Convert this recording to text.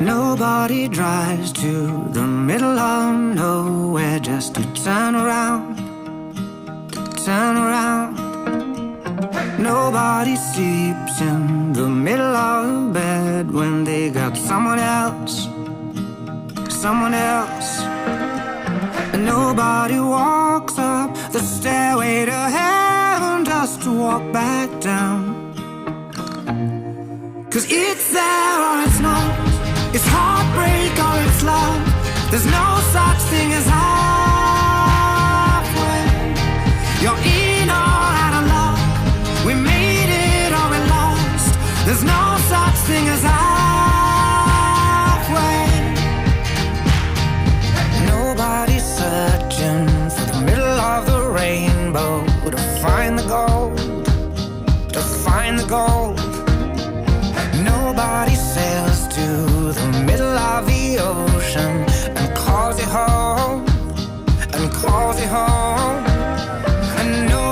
Nobody drives to the middle of nowhere just to turn around, to turn around. Nobody sleeps in the middle of the bed when they got someone else, someone else. And nobody walks up the stairway to heaven just to walk back down. 'Cause it's there or it's not, it's heartbreak or it's love. There's no such thing as halfway. You're in or out of luck. We made it or we lost. There's no such thing as halfway. Nobody's searching for the middle of the rainbow to find the gold, to find the gold.